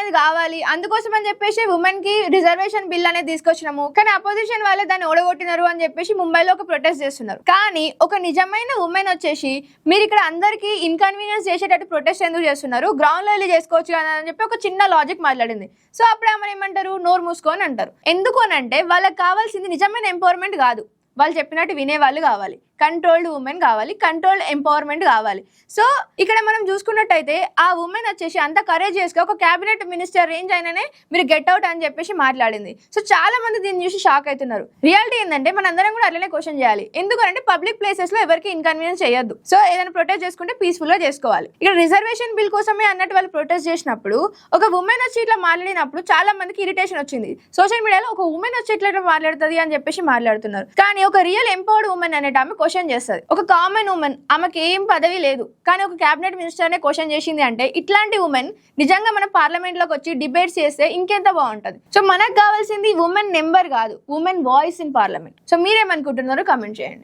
అనేది కావాలి, అందుకోసం అని చెప్పేసి ఉమెన్ కి రిజర్వేషన్ బిల్ అనేది తీసుకొచ్చినాము, కానీ అపోజిషన్ వాళ్ళే దాన్ని ఓడగొట్టినారు అని చెప్పేసి ముంబైలో ఒక ప్రొటెస్ట్ చేస్తున్నారు. కానీ ఒక నిజమైన ఉమెన్ వచ్చేసి మీరు ఇక్కడ అందరికి ఇన్కన్వీనియన్స్ చేసేటట్టు ప్రొటెస్ట్ ఎందుకు చేస్తున్నారు, గ్రౌండ్ లో వెళ్ళి చేసుకోవచ్చు కదా అని చెప్పి ఒక చిన్న లాజిక్ మాట్లాడింది. సో అప్పుడు ఆమె ఏమంటారు, నోరు మూసుకొని అంటారు. ఎందుకు అని అంటే వాళ్ళకి కావాల్సింది నిజమైన ఎంపవర్మెంట్ కాదు, వాళ్ళు చెప్పినట్టు వినేవాళ్ళు కావాలి, కంట్రోల్డ్ ఉమెన్ కావాలి, కంట్రోల్డ్ ఎంపవర్మెంట్ కావాలి. సో ఇక్కడ మనం చూసుకున్నట్టయితే ఆ ఉమెన్ వచ్చేసి అంత కరేజియస్గా ఒక క్యాబినెట్ మినిస్టర్ రేంజ్ అయిననే మీరు గెట్ అవుట్ అని చెప్పేసి మాట్లాడింది. సో చాలా మంది దీన్ని చూసి షాక్ అవుతున్నారు. రియాలిటీ ఏంటంటే మన అందరం కూడా అట్లనే క్వశ్చన్ చేయాలి, ఎందుకంటే పబ్లిక్ ప్లేసెస్ లో ఎవరికి ఇన్కన్వీనియన్స్ చేయొద్దు. సో ఏదైనా ప్రొటెస్ట్ చేసుకుంటే పీస్ఫుల్ గా చేసుకోవాలి. ఇక్కడ రిజర్వేషన్ బిల్ కోసమే అన్నట్టు వాళ్ళు ప్రొటెస్ట్ చేసినప్పుడు ఒక ఉమెన్ వచ్చి ఇట్లా మాట్లాడినప్పుడు చాలా మందికి ఇరిటేషన్ వచ్చింది. సోషల్ మీడియాలో ఒక ఉమెన్ వచ్చి ఇట్లా మాట్లాడుతుంది అని చెప్పేసి మాట్లాడుతున్నారు. కానీ ఒక రియల్ ఎంపవర్డ్ ఉమెన్ అనేట ఆమె క్వశ్చన్ చేస్తుంది. ఒక కామన్ ఉమెన్, ఆమెకి ఏం పదవి లేదు, కానీ ఒక క్యాబినెట్ మినిస్టర్నే క్వశ్చన్ చేసింది అంటే ఇట్లాంటి ఉమెన్ నిజంగా మన పార్లమెంట్ లోకి వచ్చి డిబేట్స్ చేస్తే ఇంకెంత బాగుంటది. సో మనకు కావాల్సింది ఉమెన్ నెంబర్ కాదు, women voice in parliament. So మీరేమనుకుంటున్నారో కామెంట్ చేయండి.